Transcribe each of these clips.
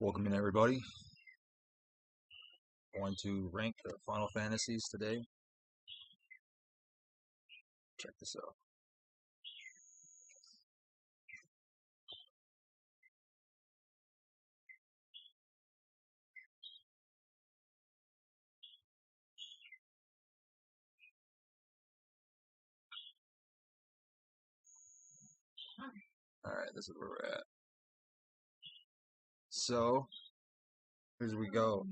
Welcome in, everybody. Going to rank the Final Fantasies today. Check this out. Alright, this is where we're at. So, here we go.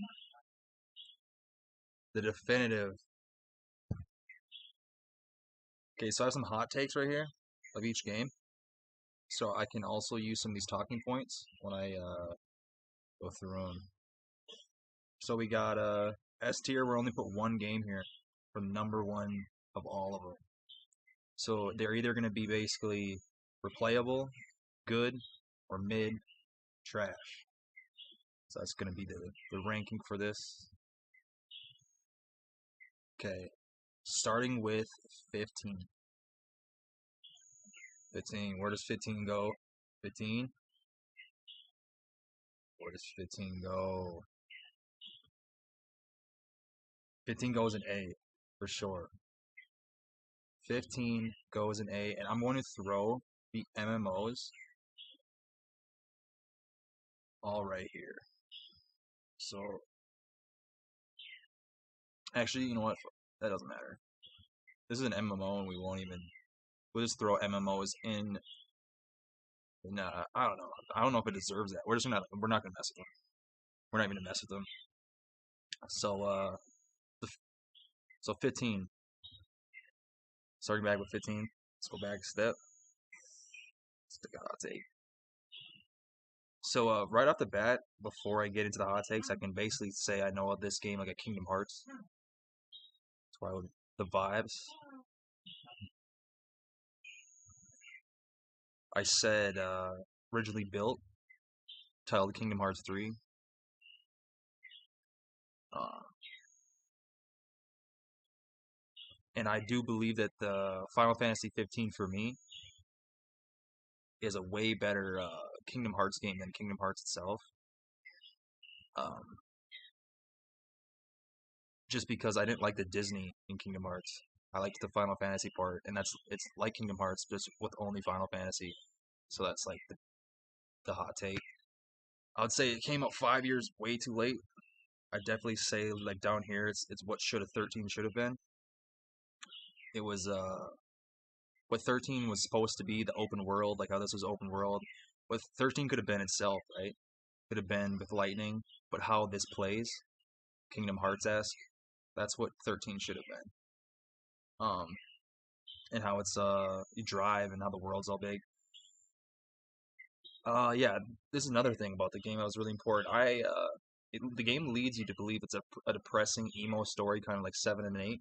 The definitive. Okay, so I have some hot takes right here of each game. So I can also use some of these talking points when I go through them. So we got S tier, we're only put one game here for number one of all of them. So they're either going to be basically replayable, good, or mid, trash. So that's going to be the ranking for this. Okay, starting with 15. 15, where does 15 go? 15? Where does 15 go? 15 goes in A, for sure. 15 goes in A, and I'm going to throw the MMOs all right here. So, actually, you know what? That doesn't matter. This is an MMO, and we'll just throw MMOs in. Nah, I don't know. I don't know if it deserves that. We're not gonna mess with them. We're not even gonna mess with them. So 15. Starting back with 15. Let's go back a step. Stick a hot take. So right off the bat, before I get into the hot takes, I can basically say I know of this game like a Kingdom Hearts. That's why the vibes. I said originally built, titled Kingdom Hearts 3. And I do believe that the Final Fantasy 15 for me is a way better Kingdom Hearts game than Kingdom Hearts itself. Just because I didn't like the Disney in Kingdom Hearts. I liked the Final Fantasy part, and it's like Kingdom Hearts, just with only Final Fantasy. So that's like the hot take. I would say it came out 5 years way too late. I definitely say like down here, it's what 13 should have been. It was what 13 was supposed to be, the open world, like how this was open world. What 13 could have been itself, right? Could have been with Lightning, but how this plays, Kingdom Hearts-esque, that's what 13 should have been. And how it's you drive and how the world's all big. Yeah, this is another thing about the game that was really important. The game leads you to believe it's a depressing emo story, kind of like 7 and 8.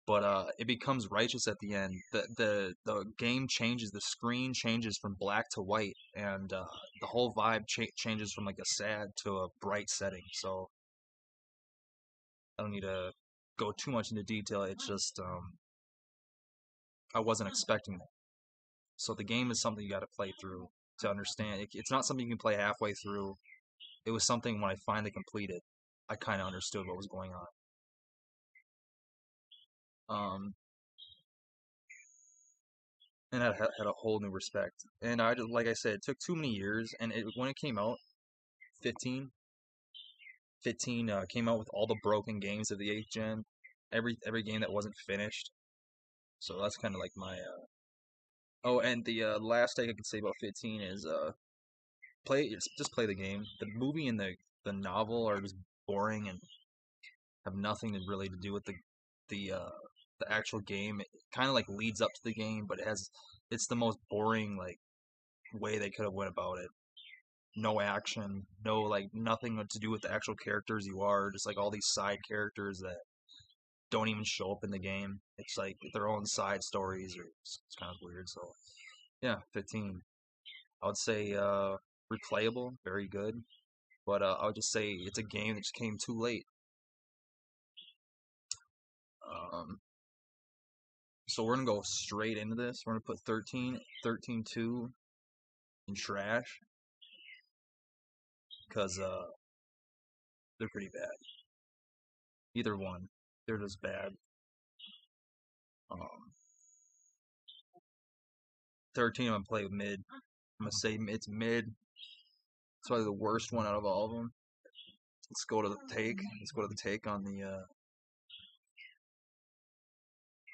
But it becomes righteous at the end. The game changes, the screen changes from black to white, and the whole vibe changes from like a sad to a bright setting. So I don't need to go too much into detail. It's just I wasn't expecting that. So the game is something you got to play through to understand. It's not something you can play halfway through. It was something when I finally completed, I kind of understood what was going on. And I had a whole new respect. And like I said, it took too many years. And when it came out, 15 came out with all the broken games of the 8th gen, every game that wasn't finished. So that's kind of like my. Oh, and the last thing I can say about 15 is just play the game. The movie and the novel are just boring and have nothing to really to do with the actual game. It kind of like leads up to the game, but it's the most boring like way they could have went about it. No action, no like nothing to do with the actual characters you are, just like all these side characters that don't even show up in the game. It's like their own side stories, or it's kind of weird. So yeah, 15. I would say replayable, very good, but I would just say it's a game that just came too late. So we're gonna go straight into this. We're gonna put 13, 13-2 in trash. because they're pretty bad. Either one, they're just bad. 13, I'm gonna play mid. I'm gonna say it's mid. It's probably the worst one out of all of them. Let's go to the take. Let's go to the take on the.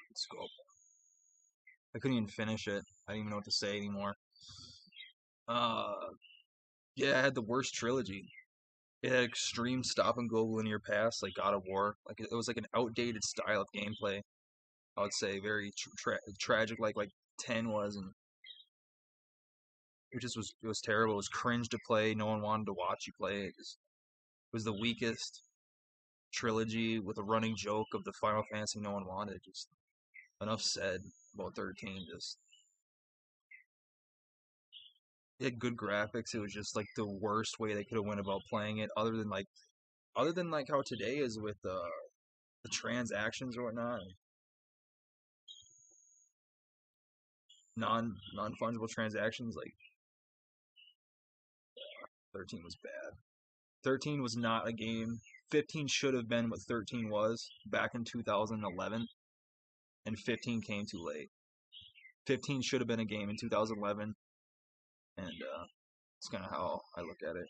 Let's go. I couldn't even finish it. I didn't even know what to say anymore. Yeah, I had the worst trilogy. It had extreme stop and go linear pass, like God of War. Like it was like an outdated style of gameplay. I would say very tragic, like 10 was, and it was terrible. It was cringe to play. No one wanted to watch you play. It was the weakest trilogy with a running joke of the Final Fantasy no one wanted. Just enough said about 13. Just it had good graphics. It was just like the worst way they could have went about playing it, other than like how today is with the transactions or whatnot, non fungible transactions. Like 13 was bad. 13 was not a game. 15 should have been what 13 was back in 2011, and 15 came too late. 15 should have been a game in 2011, and it's kind of how I look at it.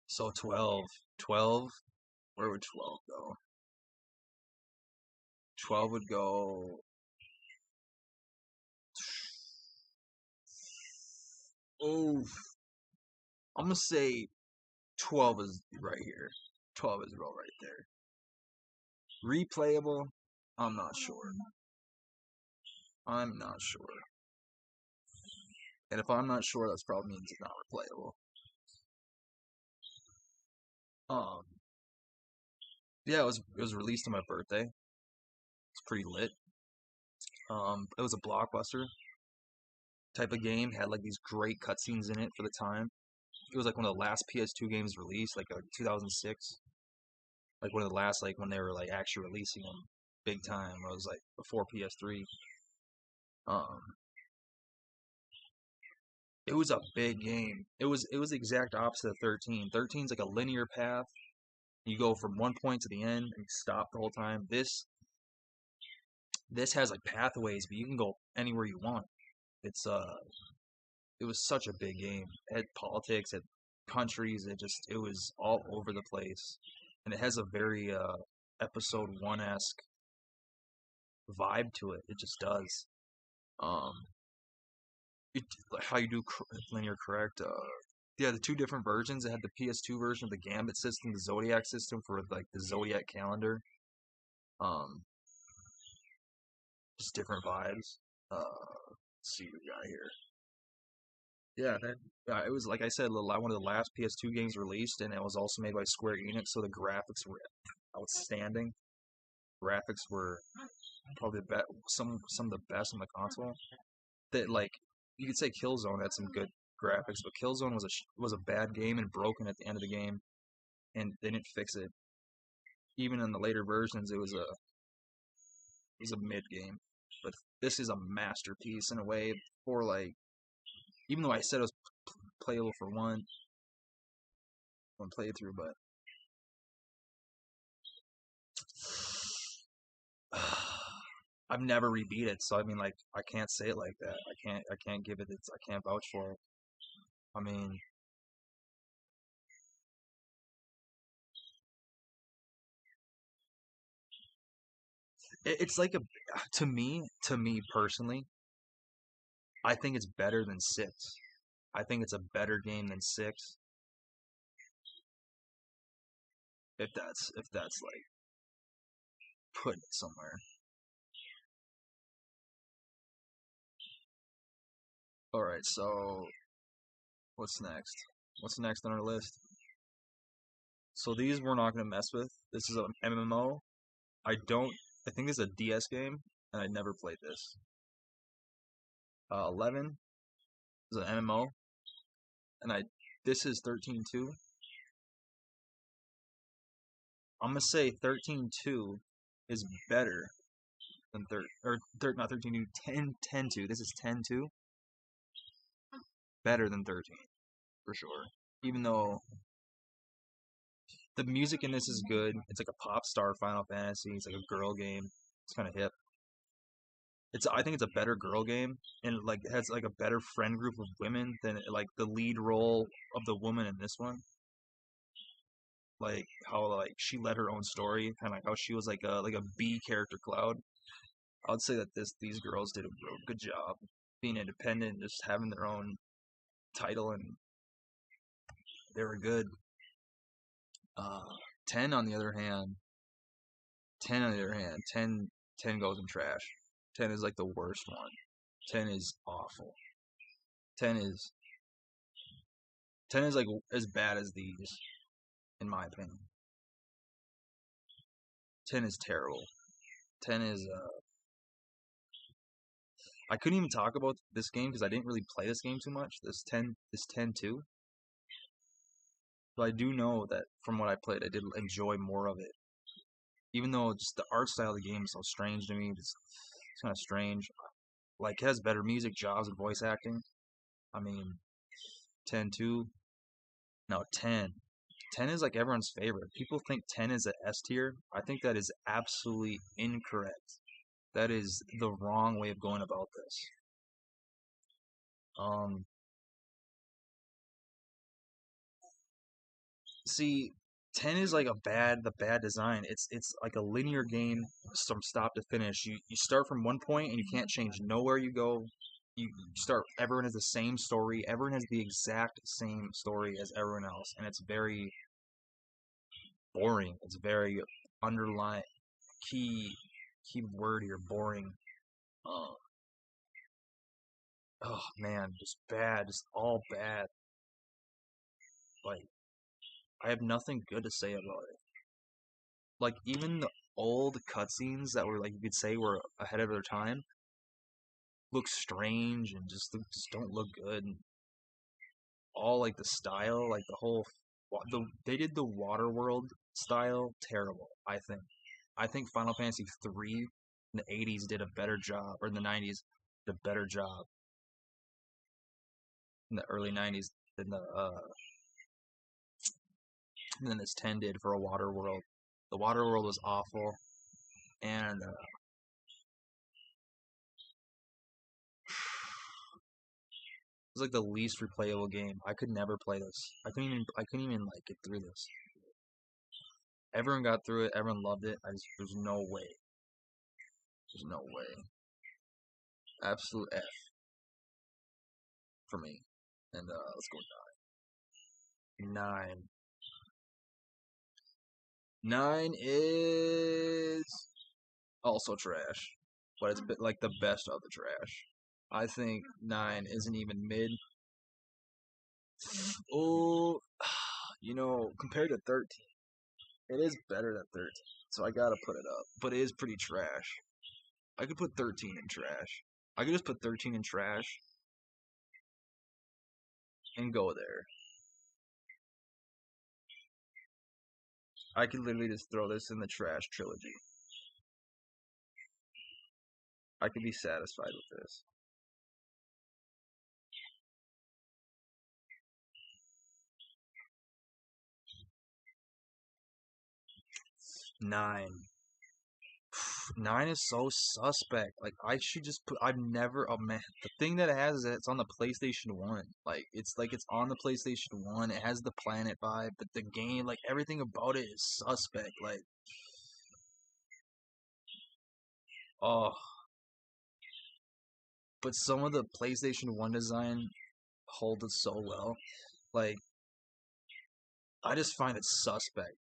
So 12, where would 12 go? 12 would go. Oh, I'm gonna say 12 is right here. 12 is right there. Replayable? I'm not sure. I'm not sure. And if I'm not sure, that's probably means it's not replayable. Yeah, it was released on my birthday. It's pretty lit. It was a blockbuster type of game. Had like these great cutscenes in it for the time. It was like one of the last PS2 games released, like 2006. Like one of the last, like when they were like actually releasing them big time. Where it was like before PS3. It was a big game. It was the exact opposite of 13. 13's like a linear path. You go from one point to the end and you stop the whole time. This has like pathways, but you can go anywhere you want. It was such a big game. It had politics, it had countries, it was all over the place. And it has a very episode 1-esque vibe to it. It just does. Um how you do linear correct. Yeah, the two different versions. It had the PS2 version of the Gambit system, the Zodiac system for like the Zodiac calendar. Um, just different vibes. Let's see what we got here. Yeah, it was like I said, one of the last PS2 games released, and it was also made by Square Enix, so the graphics were outstanding. Graphics were probably some of the best on the console. That like you could say Killzone had some good graphics, but Killzone was a bad game and broken at the end of the game, and they didn't fix it. Even in the later versions, it was a mid game. But this is a masterpiece in a way. For like, even though I said it was playable for one playthrough, but I've never rebeat it, so I mean, like, I can't say it like that. I can't give it. I can't vouch for it. I mean, it's like to me personally, I think it's better than 6. I think it's a better game than 6. If that's like put it somewhere. All right, so what's next? What's next on our list? So these we're not gonna mess with. This is an MMO. I don't. I think this is a DS game, and I never played this. 11 is an MMO, and this is 13.2. I'm gonna say 13.2 is better than not 13.2, 10.2. This is 10.2. Better than 13 for sure. even though the music in this is good. It's like a pop star Final Fantasy. It's like a girl game. It's kind of hip. I think it's a better girl game, and like it has like a better friend group of women than like the lead role of the woman in this one. Like how like she led her own story, kind of like how she was like a B character, Cloud. I would say that these girls did a real good job being independent, just having their own title, and they were good. Uh, 10 on the other hand, 10 goes in trash. 10 is like the worst one. 10 is awful. 10 is 10 is like as bad as these, in my opinion. 10 is terrible. 10 is I couldn't even talk about this game because I didn't really play this game too much. This 10 too. But I do know that from what I played, I did enjoy more of it. Even though just the art style of the game is so strange to me, it's kind of strange. Like it has better music, jobs, and voice acting. I mean, 10 2. No, 10. 10 is like everyone's favorite. People think 10 is a S tier. I think that is absolutely incorrect. That is the wrong way of going about this. Um, See, 10 is like the bad design. It's like a linear game from stop to finish. You start from one point and you can't change nowhere you go. You start, everyone has the same story. Everyone has the exact same story as everyone else, and it's very boring. It's very underlying key key word here, boring. Um, oh man, just bad, just all bad. Like I have nothing good to say about it. Like even the old cutscenes that were like you could say were ahead of their time look strange and just don't look good. And all like the style, like the whole they did the water world style terrible. I think Final Fantasy 3 in the 80s did a better job, or in the 90s did a better job in the early 90s than the than this 10 did for a water world. The water world was awful, and it was like the least replayable game. I could never play this. I couldn't even like get through this. Everyone got through it. Everyone loved it. There's no way. There's no way. Absolute F for me. And let's go with 9. 9. 9 is also trash, but it's like the best of the trash. I think 9 isn't even mid. Oh, compared to 13, it is better than 13. So I gotta put it up, but it is pretty trash. I could put 13 in trash. I could just put 13 in trash and go there. I could literally just throw this in the trash trilogy. I could be satisfied with this. 9. 9 is so suspect. Like I should just put. I've never. Oh man, the thing that it has is that it's on the PlayStation 1. Like it's on the PlayStation 1. It has the planet vibe, but the game, like everything about it is suspect. Like, oh, but some of the PlayStation 1 design hold it so well. Like I just find it suspect.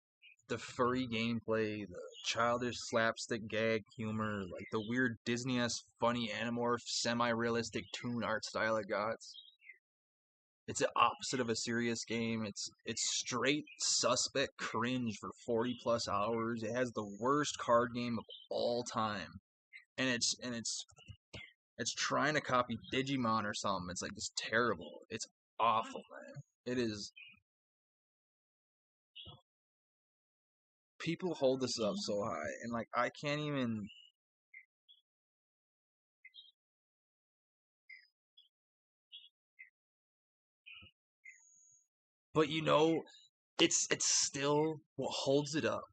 The furry gameplay, the childish slapstick gag humor, like the weird Disney-esque funny Animorph semi-realistic toon art style it got. It's the opposite of a serious game. It's straight suspect cringe for 40 plus hours. It has the worst card game of all time. And it's trying to copy Digimon or something. It's like just terrible. It's awful, man. It is. People hold this up so high, and like I can't even. But it's still what holds it up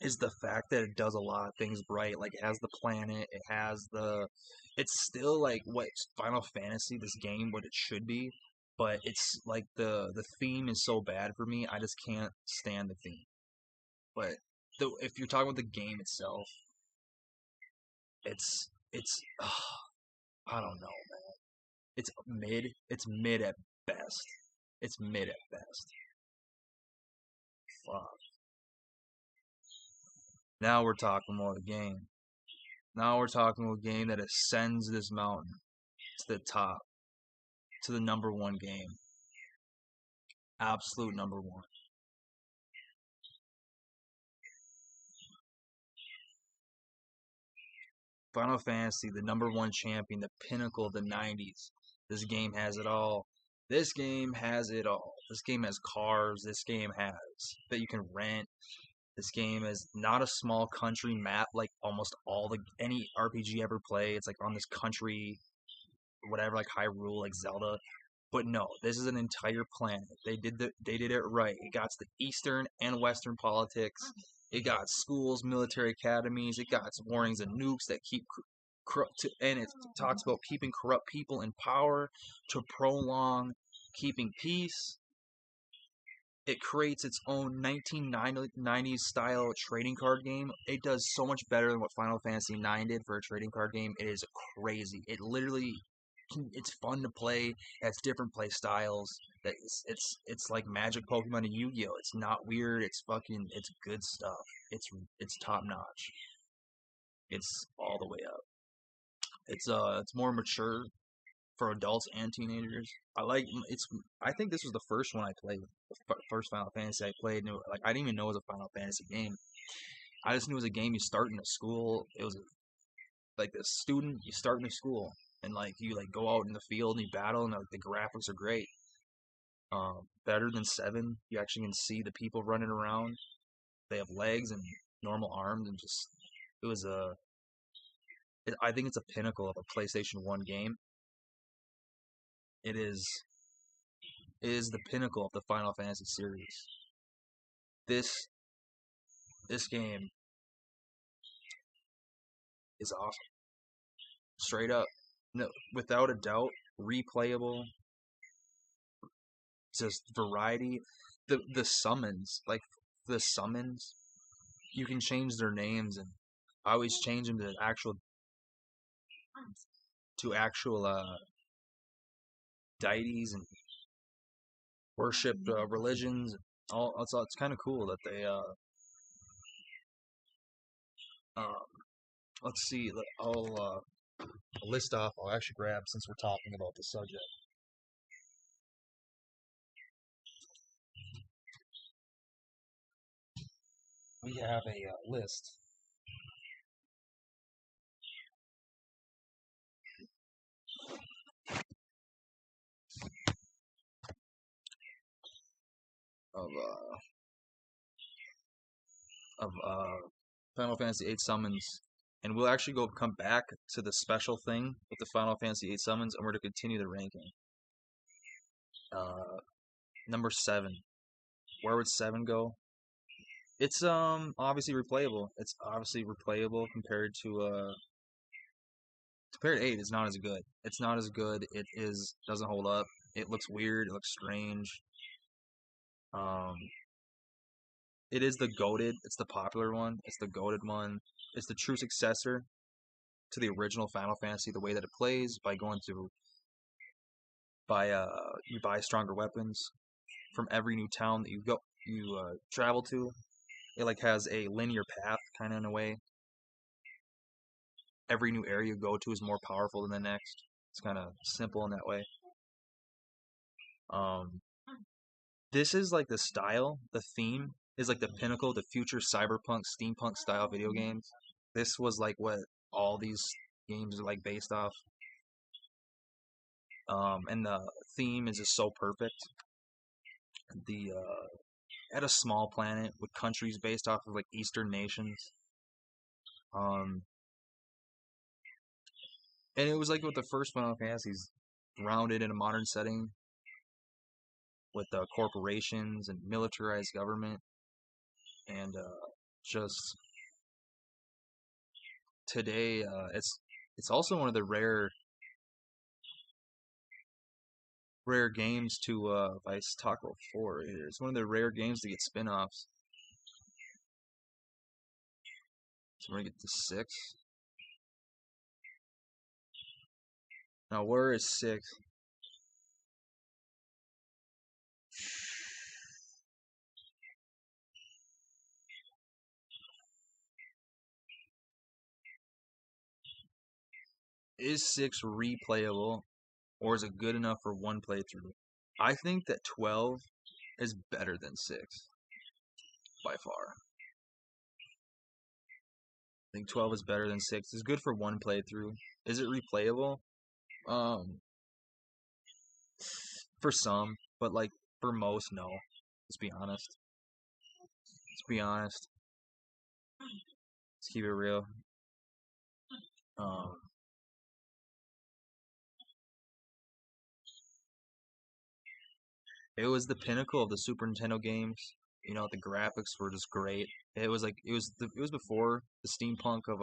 is the fact that it does a lot of things right. Like it has the planet, it has the it's still like what Final Fantasy, this game, what it should be, but it's like the theme is so bad for me, I just can't stand the theme. But if you're talking about the game itself, it's I don't know, man. It's mid. It's mid at best. It's mid at best. Fuck. Now we're talking about a game. Now we're talking about a game that ascends this mountain to the top, to the number one game. Absolute number one. Final Fantasy, the number one champion, the pinnacle of the 90s. This game has it all. This game has it all. This game has cars. This game has that you can rent. This game is not a small country map like almost all the any RPG ever play. It's like on this country, whatever, like Hyrule, like Zelda. But no, this is an entire planet. They did it right. It got the Eastern and Western politics. It got schools, military academies. It got warnings and nukes that keep corrupt, and it talks about keeping corrupt people in power to prolong keeping peace. It creates its own 1990s style trading card game. It does so much better than what Final Fantasy IX did for a trading card game. It is crazy. It literally, it's fun to play. It has different play styles. It's like Magic, Pokemon, and Yu-Gi-Oh. It's not weird. It's good stuff. It's top notch. It's all the way up. It's more mature for adults and teenagers. I think this was the first one I played, the first Final Fantasy I played. And like I didn't even know it was a Final Fantasy game. I just knew it was a game you start in a school. It was like the student you start in a school and like you like go out in the field and you battle and like the graphics are great. Better than Seven. You actually can see the people running around. They have legs and normal arms and just it was a. I think it's a pinnacle of a PlayStation One game. It is the pinnacle of the Final Fantasy series. This this game is awesome. Straight up. No, without a doubt, replayable, just variety. The summons, like the summons, you can change their names and I always change them to actual deities and worship religions. All it's kind of cool that they um let's see. I'll list off. I'll actually grab since we're talking about the subject. We have a list of Final Fantasy VIII summons, and we'll actually come back to the special thing with the Final Fantasy VIII summons, and we're to continue the ranking. Uh, Number 7. Where would 7 go? It's obviously replayable. It's obviously replayable compared to 8. It's not as good. It's not as good. Doesn't hold up. It looks weird. It looks strange. Um, it is the goated. It's the popular one. It's the goated one. It's the true successor to the original Final Fantasy. The way that it plays by going to you buy stronger weapons from every new town that you travel to. It like has a linear path kind of in a way. Every new area you go to is more powerful than the next. It's kind of simple in that way. Um, this is like the style, the theme is like the pinnacle of the future cyberpunk, steampunk style video games. This was like what all these games are like based off. And the theme is just so perfect. The At a small planet with countries based off of like Eastern nations. Um, and it was like with the first Final Fantasies, grounded in a modern setting. with corporations and militarized government, and just today, it's also one of the rare games to if I talk about 4, it's one of the rare games to get spin-offs. So we're gonna get to 6. Now where is 6? Is 6 replayable, or is it good enough for one playthrough? I think that 12 is better than 6 by far. I think 12 is better than 6. It's good for one playthrough. Is it replayable? For some, but like for most, no. Let's be honest. Let's be honest. Let's keep it real. Um, it was the pinnacle of the Super Nintendo games. You know, the graphics were just great. It was like it was before the steampunk of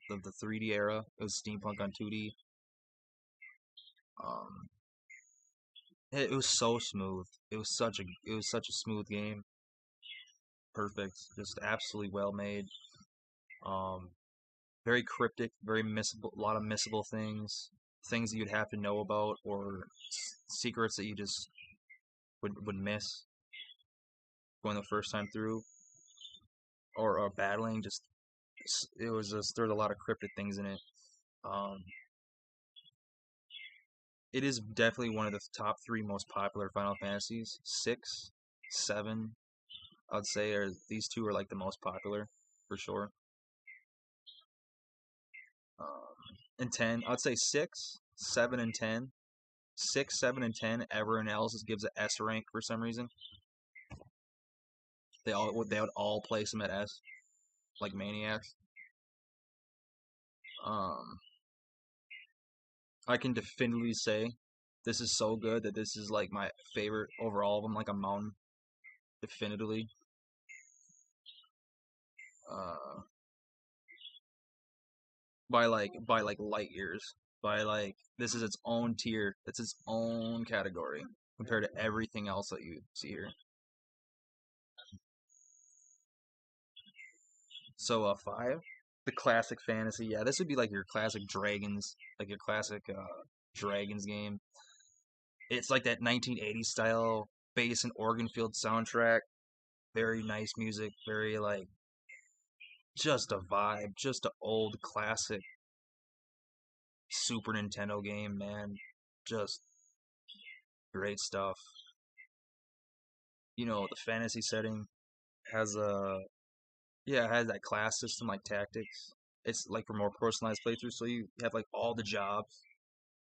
the 3D era. It was steampunk on 2D. Um, it was so smooth. It was such a smooth game. Perfect, just absolutely well made. Um, very cryptic, very missable, a lot of missable things that you'd have to know about, or secrets that you just would miss going the first time through, or battling. Just it was just there's a lot of cryptic things in it. Um, it is definitely one of the top 3 most popular Final Fantasies. 6, 7, I'd say, are these two are like the most popular for sure. And 10, I'd say 6, 7, and 10. 6, 7, and 10. Everyone else gives it S rank for some reason. They would all place them at S, like maniacs. Um, I can definitively say this is so good that this is like my favorite over all of them, like a mountain. Definitively. Uh, by like light years. By like this is its own tier. It's its own category compared to everything else that you see here. So 5, the classic fantasy. Yeah, this would be like your classic Dragons, like your classic Dragons game. It's like that 1980s style bass and organ filled soundtrack. Very nice music. Very like just a vibe. Just an old classic Super Nintendo game, man. Just great stuff. You know, the fantasy setting has a yeah, it has that class system like tactics. It's like for more personalized playthroughs, so you have like all the jobs.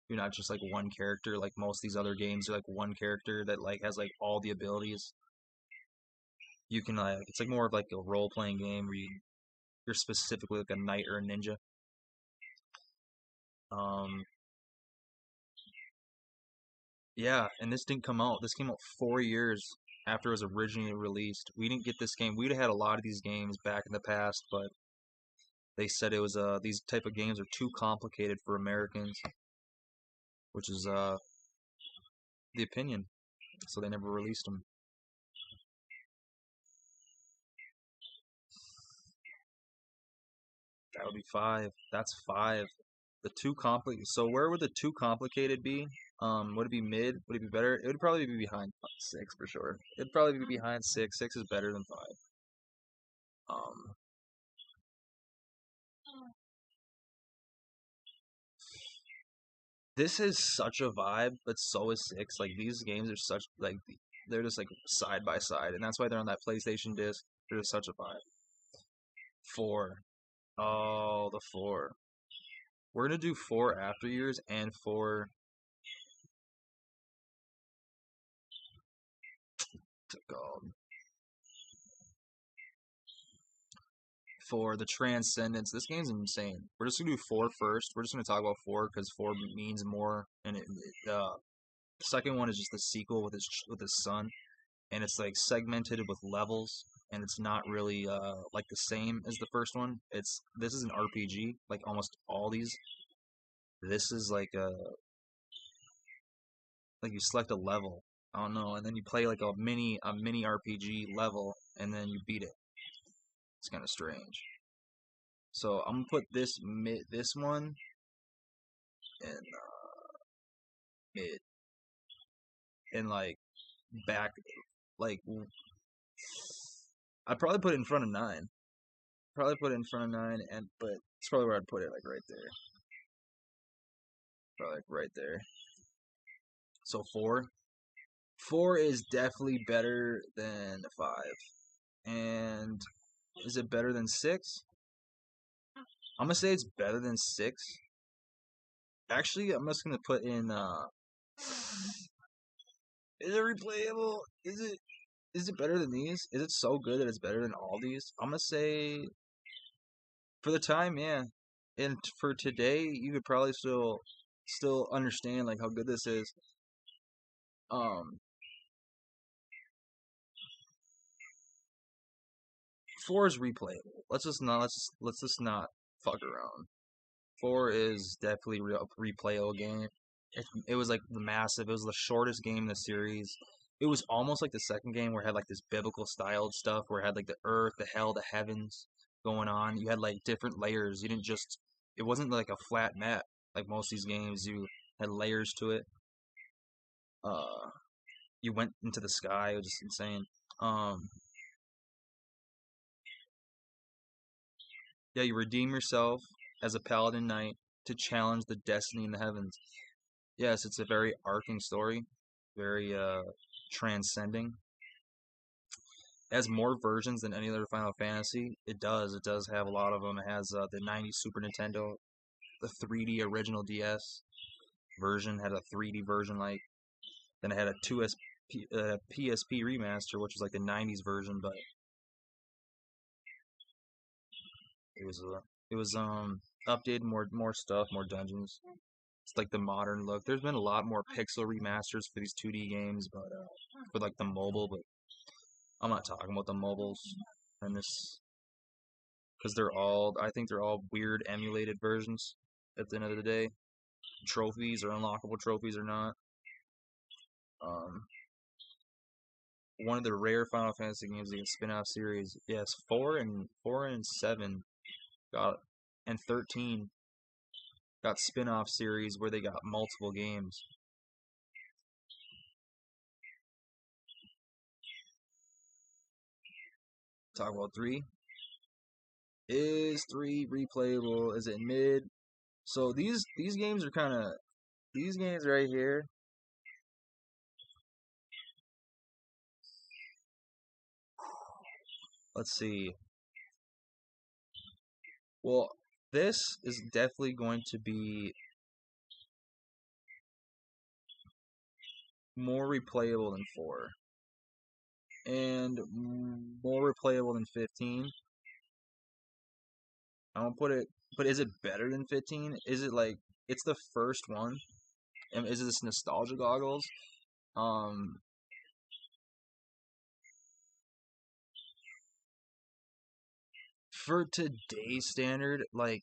You're not just like one character like most of these other games are like one character that like has like all the abilities. You can like it's like more of like a role playing game where you're specifically like a knight or a ninja. Um yeah, and this didn't come out. This came out 4 years after it was originally released. We didn't get this game. We'd have had a lot of these games back in the past, but they said it was these type of games are too complicated for Americans, which is the opinion. So they never released them. That would be 5. That's 5. The too complicated. So where would the too complicated be? Would it be mid? Would it be better? It would probably be behind 6 for sure. It'd probably be behind 6. 6 is better than 5. Um, this is such a vibe, but so is 6. Like these games are such like they're just like side by side, and that's why they're on that PlayStation disc. They're just such a vibe. 4. Oh, the 4. We're gonna do 4 after years and 4 to go. For the Transcendence. This game's insane. We're just gonna do 4 first. We're just gonna talk about 4 because 4 means more, and The second one is just the sequel with his son, and it's like segmented with levels, and it's not really like the same as the first one. This is an RPG, like almost all these. This is like you select a level. I don't know, and then you play like a mini RPG level, and then you beat it. It's kind of strange. So I'm gonna put this one in mid and like back like I'd probably put it in front of 9. Probably put it in front of 9, and but it's probably where I'd put it, like right there. Probably like right there. So 4. 4 is definitely better than 5. And is it better than 6? I'm gonna say it's better than 6. Actually, I'm just gonna put in is it replayable? Is it better than these? Is it so good that it's better than all these? I'm gonna say for the time, yeah. And for today, you could probably still understand like how good this is. Um 4 is replayable. Let's just not fuck around. 4 is definitely a replayable game. It was like the massive. It was the shortest game in the series. It was almost like the second game where it had like this biblical styled stuff where it had like the earth, the hell, the heavens going on. You had like different layers. You didn't just. It wasn't like a flat map like most of these games. You had layers to it. Uh, you went into the sky. It was just insane. Um, yeah, you redeem yourself as a paladin knight to challenge the destiny in the heavens. Yes, it's a very arcing story, very transcending. It has more versions than any other Final Fantasy. It does. It does have a lot of them. It has the '90s Super Nintendo, the 3D original DS version had a 3D version, like then it had a 2SP PSP remaster, which was like the '90s version, but it was updated, more stuff, more dungeons. It's like the modern look. There's been a lot more pixel remasters for these 2D games, but for like the mobile, but I'm not talking about the mobiles and this because I think they're all weird emulated versions at the end of the day. Trophies or unlockable trophies or not. Um, one of the rare Final Fantasy games in spin-off series. Yes, 4 and 7 got and 13 got spin-off series where they got multiple games. Talk about 3. Is 3 replayable? Is it mid? So these games are kind of these games right here. Let's see. Well, this is definitely going to be more replayable than 4 and more replayable than 15. I don't put it, but is it better than 15? Is it like it's the first one? And is this nostalgia goggles? Um, for today's standard, like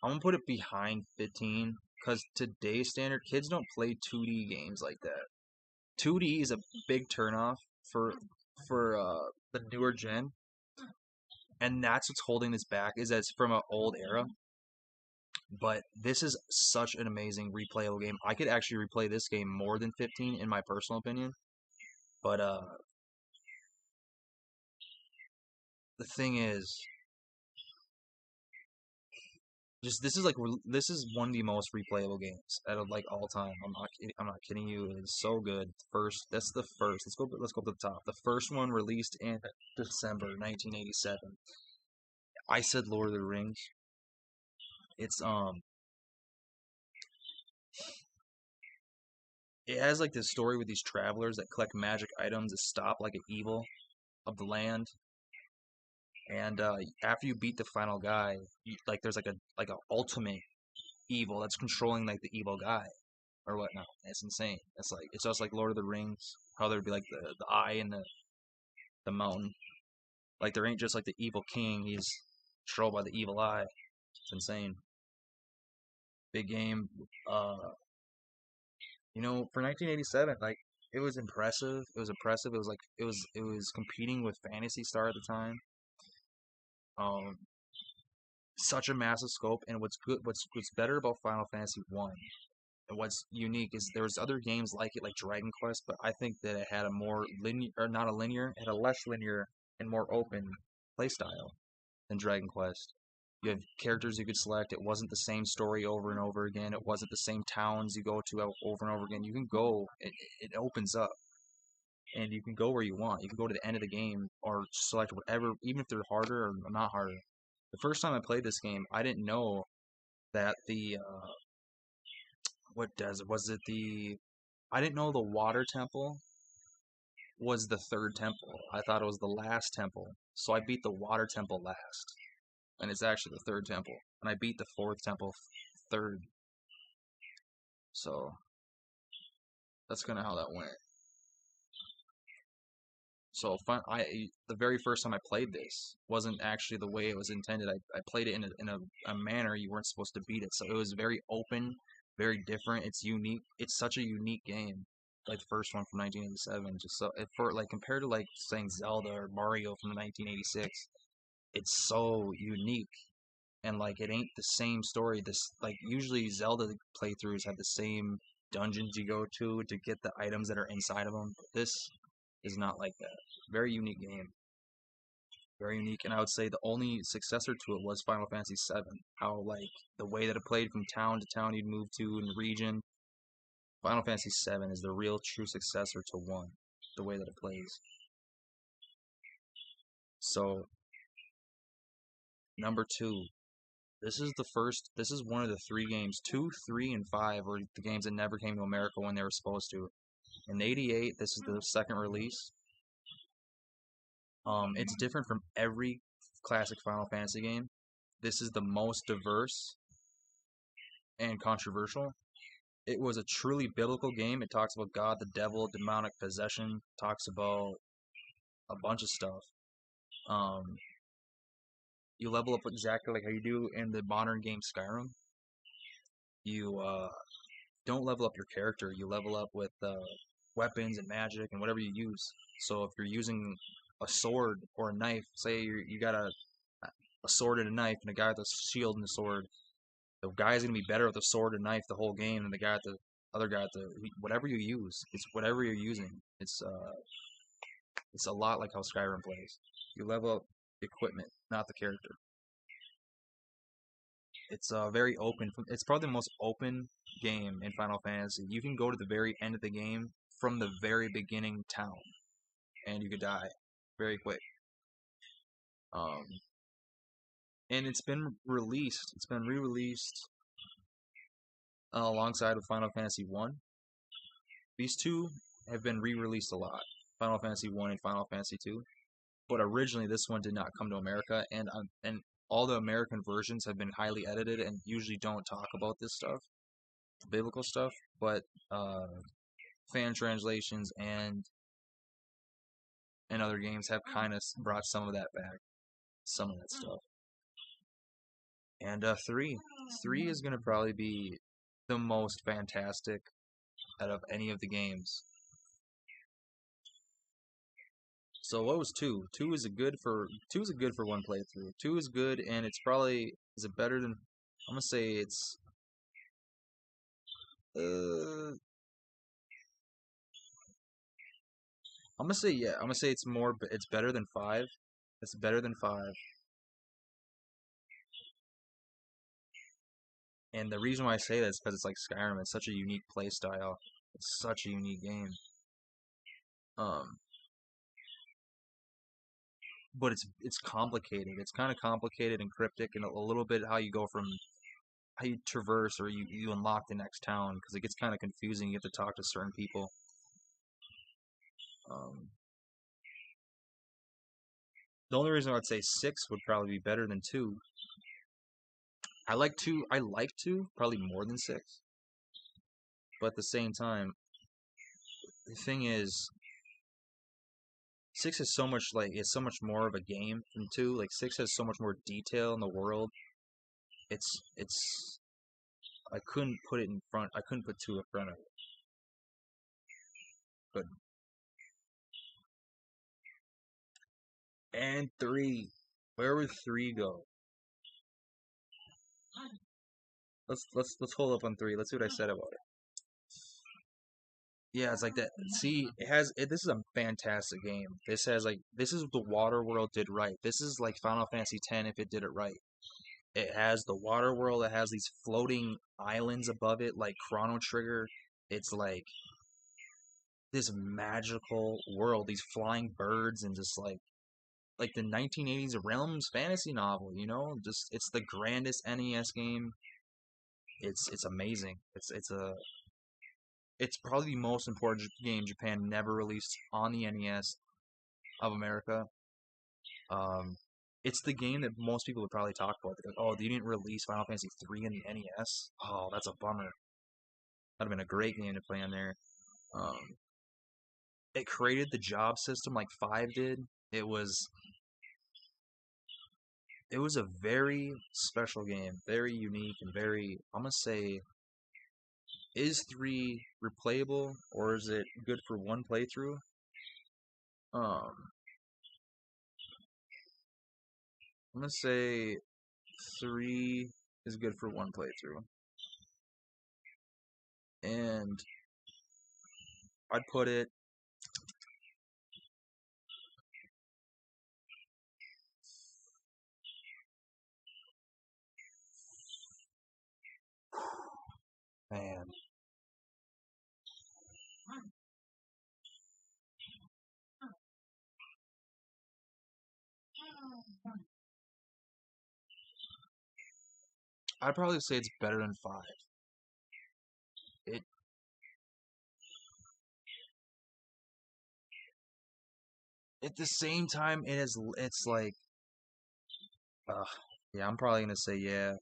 I'm gonna put it behind 15 because today's standard kids don't play 2D games like that. 2D is a big turnoff for the newer gen, and that's what's holding this back. Is that it's from an old era, but this is such an amazing replayable game. I could actually replay this game more than 15 in my personal opinion. But the thing is, just this is one of the most replayable games out of like all time. I'm not kidding you. It is so good. First, that's the first. Let's go up to the top. The first one released in December 1987. I said Lord of the Rings. It's it has like this story with these travelers that collect magic items to stop like an evil of the land. And after you beat the final guy, like there's like a ultimate evil that's controlling like the evil guy. or whatnot. It's insane. It's just like Lord of the Rings, how there'd be like the eye and the mountain. Like there ain't just like the evil king. He's controlled by the evil eye. It's insane. Big game. Uh, for 1987, like it was impressive. It was impressive. It was competing with Phantasy Star at the time. Um, Such a massive scope, and what's better about Final Fantasy One, and what's unique is there was other games like it, like Dragon Quest, but I think that it had a more linear, or not a linear, it had a less linear and more open playstyle than Dragon Quest. You have characters you could select. It wasn't the same story over and over again. It wasn't the same towns you go to over and over again. You can go. It opens up, and you can go where you want. You can go to the end of the game or select whatever, even if they're harder or not harder. The first time I played this game, I didn't know that I didn't know the water temple was the third temple. I thought it was the last temple. So I beat the water temple last, and it's actually the third temple. And I beat the fourth temple third. So that's kind of how that went. So the very first time I played this wasn't actually the way it was intended. I played it in a manner you weren't supposed to beat it. So it was very open, very different. It's unique. It's such a unique game, like the first one from 1987. Just so for like compared to like saying Zelda or Mario from 1986, it's so unique. And like it ain't the same story. This like usually Zelda playthroughs have the same dungeons you go to get the items that are inside of them. But this is not like that. Very unique game. Very unique, and I would say the only successor to it was Final Fantasy VII. How like the way that it played from town to town you'd move to in the region. Final Fantasy VII is the real true successor to 1. The way that it plays. So number 2. This is one of the 3 games. 2, 3, and 5 were the games that never came to America when they were supposed to. In '88, this is the second release. It's different from every classic Final Fantasy game. This is the most diverse and controversial. It was a truly biblical game. It talks about God, the devil, demonic possession. Talks about a bunch of stuff. Um, you level up exactly like how you do in the modern game Skyrim. You don't level up your character. You level up with weapons and magic and whatever you use. So if you're using a sword or a knife, say you got a sword and a knife, and a guy with a shield and a sword, the guy's gonna be better with the sword and knife the whole game than the guy at the other guy at the whatever you use. It's whatever you're using. It's a lot like how Skyrim plays. You level up equipment, not the character. It's very open. It's probably the most open game in Final Fantasy. You can go to the very end of the game from the very beginning town, and you could die very quick. Um, and it's been released. It's been re-released alongside with Final Fantasy One. These two have been re-released a lot, Final Fantasy One and Final Fantasy Two. But originally, this one did not come to America, and all the American versions have been highly edited and usually don't talk about this stuff, biblical stuff. But fan translations and other games have kind of brought some of that back, some of that stuff. And three is gonna probably be the most fantastic out of any of the games. So what was 2? 2 is a good for 1 playthrough. 2 is good, and it's probably is it better than I'm gonna say it's I'm gonna say yeah. I'm gonna say it's better than 5. It's better than 5. And the reason why I say that is because it's like Skyrim. It's such a unique play style. It's such a unique game. Um, but it's complicated. It's kind of complicated and cryptic, and a little bit how you go from how you traverse or you unlock the next town because it gets kind of confusing. You have to talk to certain people. Um, the only reason I'd say 6 would probably be better than 2. I like 2. I like 2 probably more than 6. but at the same time, the thing is, 6 is so much like it's so much more of a game than 2. Like 6 has so much more detail in the world. It's I couldn't put it in front. I couldn't put 2 in front of it. But and 3, where would 3 go? Let's hold up on 3. Let's see what I said about it. Yeah, it's like that. See, this is a fantastic game. This has like this is what the Water World did right. This is like Final Fantasy X if it did it right. It has the Water World. It has these floating islands above it, like Chrono Trigger. It's like this magical world, these flying birds, and just like the 1980s Realms fantasy novel. Just it's the grandest NES game. It's amazing. It's probably the most important game Japan never released on the NES of America. Um, it's the game that most people would probably talk about. They're like, "Oh, you didn't release Final Fantasy 3 in the NES? Oh, that's a bummer. That'd have been a great game to play on there." Um, it created the job system like 5 did. It was it was a very special game, very unique, and very. I'm gonna say, is 3 replayable or is it good for one playthrough? Um, I'm gonna say 3 is good for one playthrough. And I'd put it man. I'd probably say it's better than 5. It at the same time it's like uh yeah, I'm probably gonna say yeah.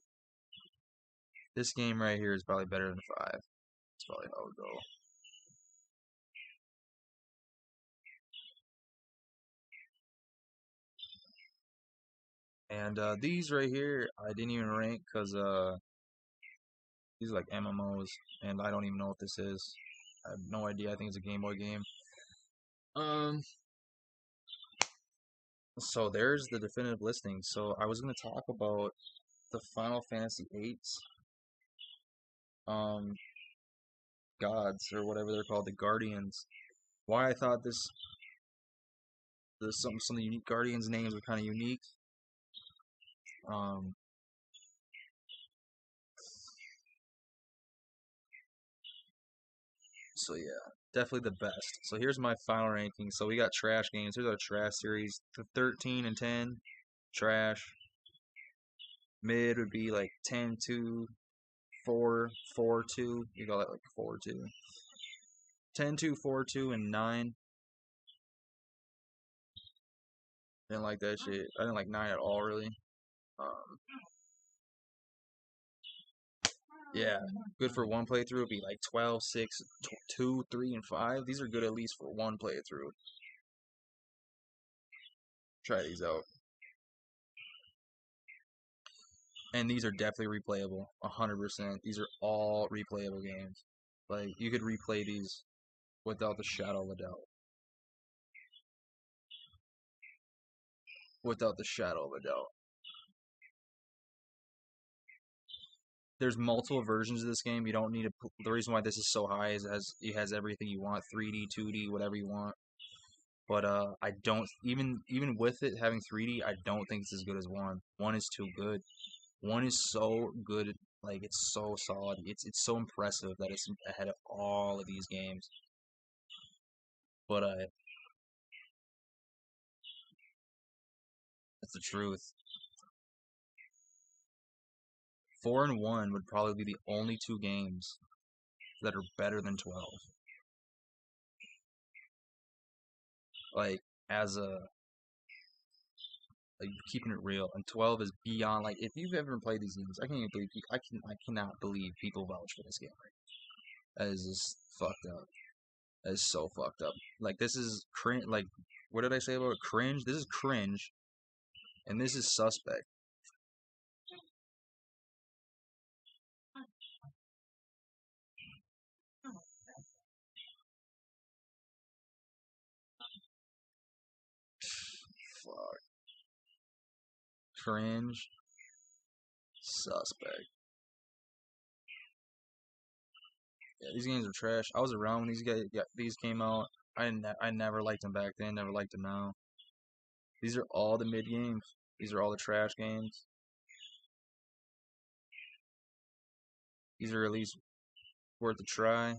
This game right here is probably better than 5. That's probably how it would go. And these right here I didn't even rank because these are like MMOs and I don't even know what this is. I have no idea. I think it's a Game Boy game. Um so there's the definitive listing. So I was gonna talk about the Final Fantasy 8's um gods or whatever they're called, the Guardians. Why I thought some of the unique Guardians names were kind of unique. Um, so yeah, definitely the best. So here's my final ranking. So we got trash games. Here's our trash series. The 13 and 10, trash. Mid would be like 10, 2, 4, 4, 2. You call that like 4, 2. 10, 2, 4, 2, and 9. Didn't like that shit. I didn't like 9 at all, really. Um, yeah, good for one playthrough would be like 12, 6, 2, 3, and 5. These are good at least for one playthrough. Try these out. And these are definitely replayable, 100%. These are all replayable games. Like, you could replay these without the shadow of a doubt. Without the shadow of a doubt. There's multiple versions of this game. You don't need to. The reason why this is so high is it has everything you want: 3D, 2D, whatever you want. But I don't even with it having 3D, I don't think it's as good as 1. 1 is too good. 1 is so good, like it's so solid. It's so impressive that it's ahead of all of these games. But that's the truth. 4 and 1 would probably be the only 2 games that are better than 12. Like as a like keeping it real, and 12 is beyond. Like if you've ever played these games, I can't even believe I cannot believe people vouch for this game. That is just fucked up. That is so fucked up. Like this is cringe. Like what did I say about cringe? This is cringe, and this is suspect. Fuck. Cringe. Suspect. Yeah, these games are trash. I was around when these came out. I never liked them back then. Never liked them now. These are all the mid games. These are all the trash games. These are at least worth a try.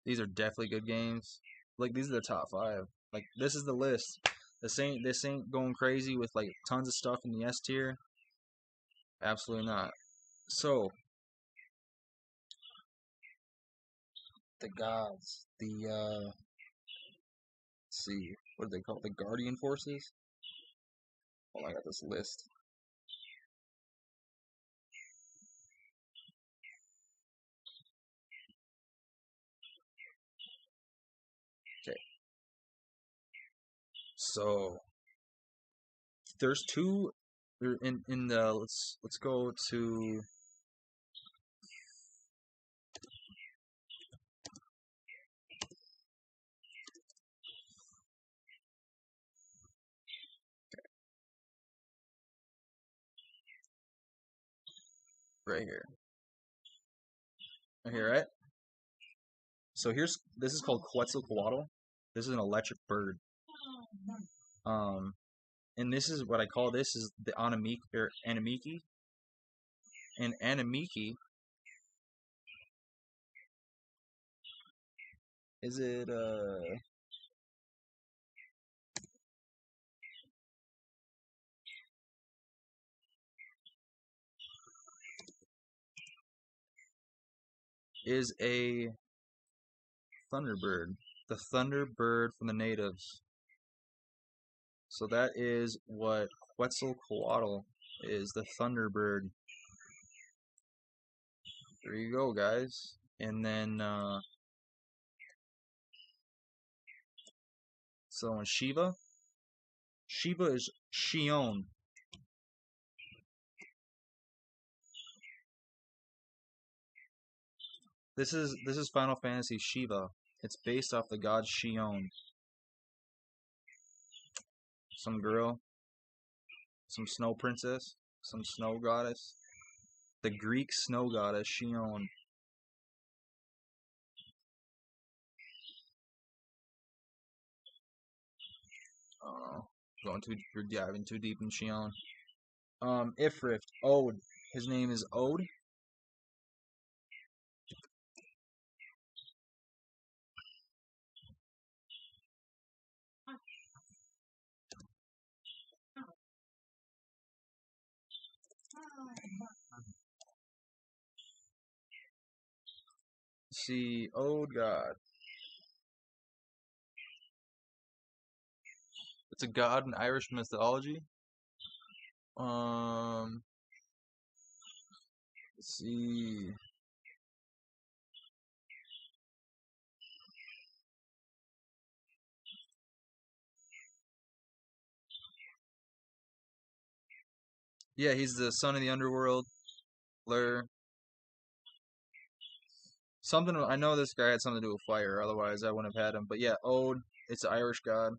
These are definitely good games. Like these are the top 5. Like this is the list. This ain't going crazy with like tons of stuff in the S tier. Absolutely not. So the gods, let's see, what do they call it? The Guardian Forces? Oh, I got this list. Okay. So there's two in the let's go to right here. Right here, right? So this is called Quetzalcoatl. This is an electric bird. Um, and this is what I call this is the Anamiki. And Anamiki is it is a thunderbird. The thunderbird from the natives. So that is what Quetzalcoatl is, the thunderbird. There you go, guys. And then so on Shiva is Shion. This is Final Fantasy Shiva. It's based off the god Shion. Some girl, some snow princess, some snow goddess. The Greek snow goddess Shion. We're diving too deep in Shion. Ifrit, Ode. His name is Ode. See, Ode God. It's a god in Irish mythology. Let's see. Yeah, he's the son of the underworld. Lur. Something I know this guy had something to do with fire, otherwise I wouldn't have had him. But yeah, Ode, it's an Irish god.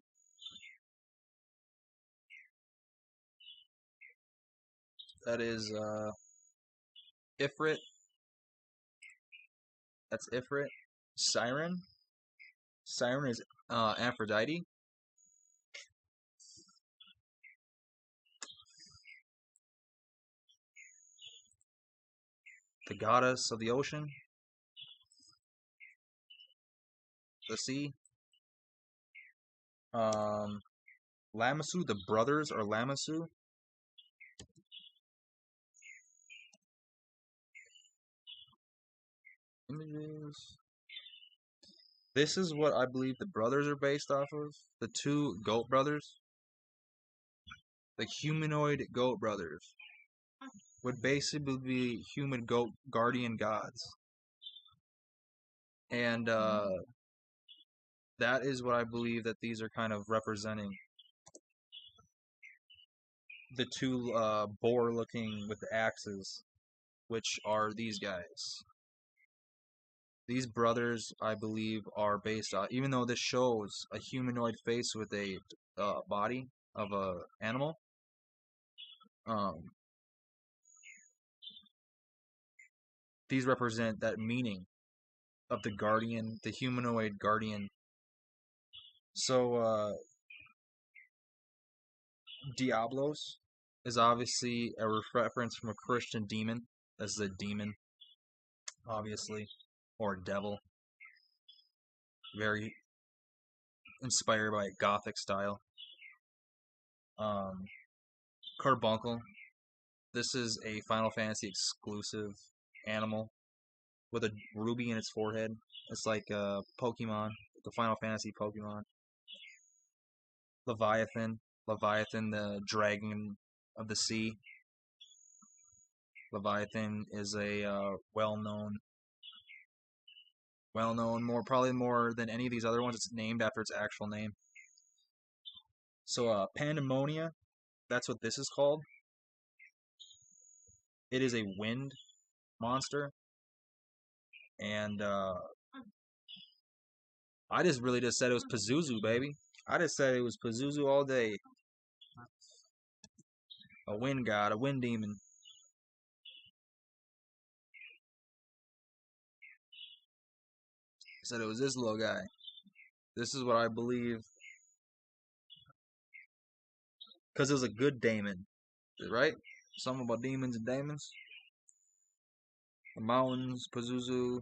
That is Ifrit. That's Ifrit. Siren. Siren is Aphrodite. The goddess of the ocean. The sea. Lamassu, the brothers are Lamassu. Images. This is what I believe the brothers are based off of. The two goat brothers. The humanoid goat brothers. would basically be human guardian gods. And that is what I believe that these are kind of representing. The two boar looking with the axes, which are these guys. These brothers, I believe, are based on, even though this shows a humanoid face with a body of a animal, these represent that meaning of the guardian, the humanoid guardian. So, Diablos is obviously a reference from a Christian demon. This is a demon, obviously, or a devil. Very inspired by Gothic style. Carbuncle. This is a Final Fantasy exclusive animal with a ruby in its forehead. It's like a Pokemon, the Final Fantasy Pokemon. Leviathan. Leviathan, the dragon of the sea. Leviathan is a well-known, probably more than any of these other ones. It's named after its actual name. So, Pandemonia, that's what this is called. It is a wind monster, and I just really just said it was Pazuzu, baby. I just said it was Pazuzu all day. A wind god, a wind demon. I said it was this little guy. This is what I believe. Because it was a good daemon, right? Something about demons and daemons. The mountains, Pazuzu.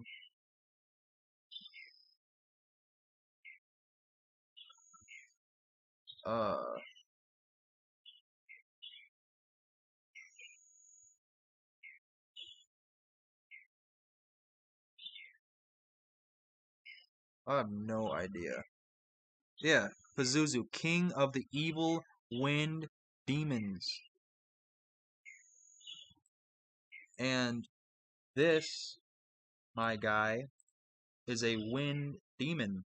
I have no idea. Yeah, Pazuzu, king of the evil wind demons. And this, my guy, is a wind demon.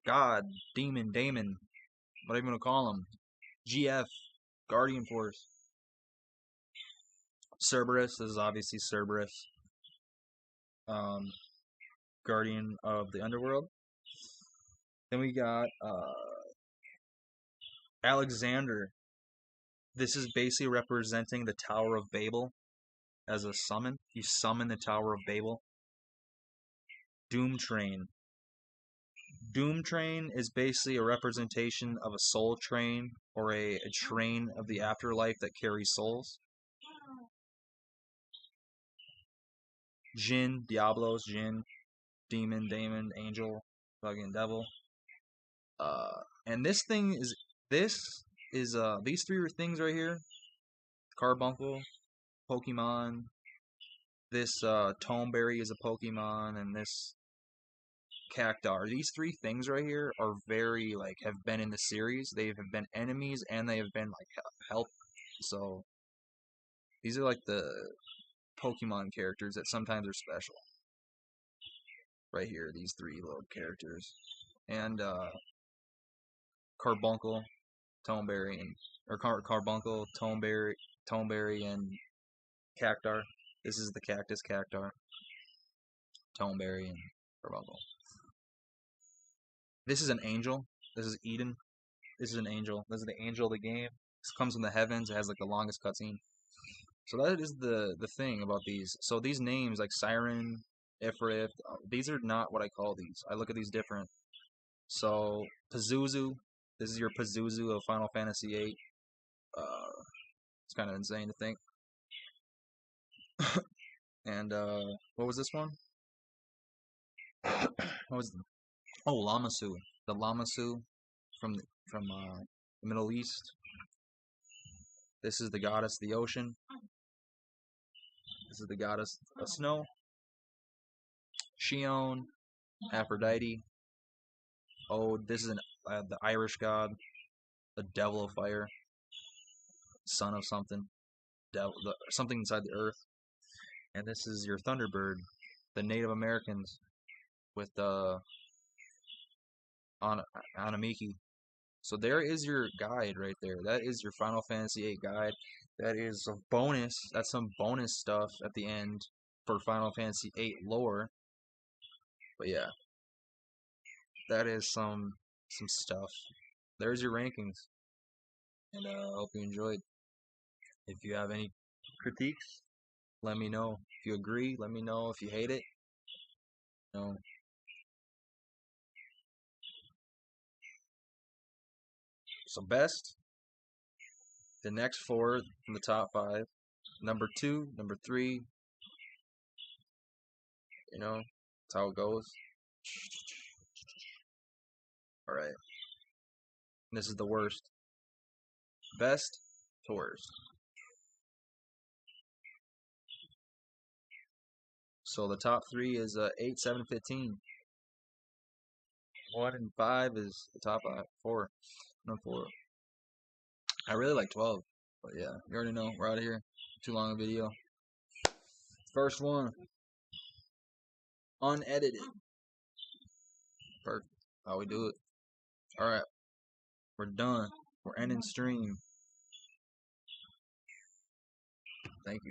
God, demon, daemon. What are you going to call him? GF, Guardian Force. Cerberus, this is obviously Cerberus. Guardian of the Underworld. Then we got Alexander. This is basically representing the Tower of Babel as a summon. You summon the Tower of Babel. Doom Train. Doom Train is basically a representation of a soul train or a train of the afterlife that carries souls. Jinn, Diablos, Jinn, demon, daemon, angel, fucking devil. And this is these three things right here. Carbuncle, Pokemon. This Tomeberry is a Pokemon, and this Cactar. These three things right here are very have been in the series. They have been enemies and they have been help. So these are the Pokemon characters that sometimes are special. Right here, these three little characters. And Carbuncle, Tomeberry, Carbuncle, Tomeberry, and Cactar. This is the Cactus Cactar, Tomeberry, and Carbuncle. This is an angel. This is Eden. This is an angel. This is the angel of the game. This comes from the heavens. It has the longest cutscene. So that is the thing about these. So these names like Siren, Ifrit, these are not what I call these. I look at these different. So Pazuzu, this is your Pazuzu of Final Fantasy VIII. It's kind of insane to think. And what was this one? What was Lamassu? The Lamassu from the Middle East. This is the goddess of the ocean. This is the goddess of snow. Shion, Aphrodite. Oh, this is the Irish god, the devil of fire, son of something. something inside the earth. And this is your Thunderbird, the Native Americans with on Anamiki. So there is your guide right there. That is your Final Fantasy VIII guide. That is a bonus. That's some bonus stuff at the end for Final Fantasy VIII lore. But yeah, that is some stuff. There's your rankings, and I hope you enjoyed. If you have any critiques, let me know. If you agree, let me know. If you hate it, you know. So best, the next four from the top five, number 2, number 3. That's how it goes. All right. This is the worst. Best to worst. So the top 3 is 8, 7, 15. 1 and 5 is the top 4. No 4. I really like 12. But yeah, you already know. We're out of here. Too long a video. First one. Unedited. Perfect. How we do it. Alright. We're done. We're ending stream. Thank you.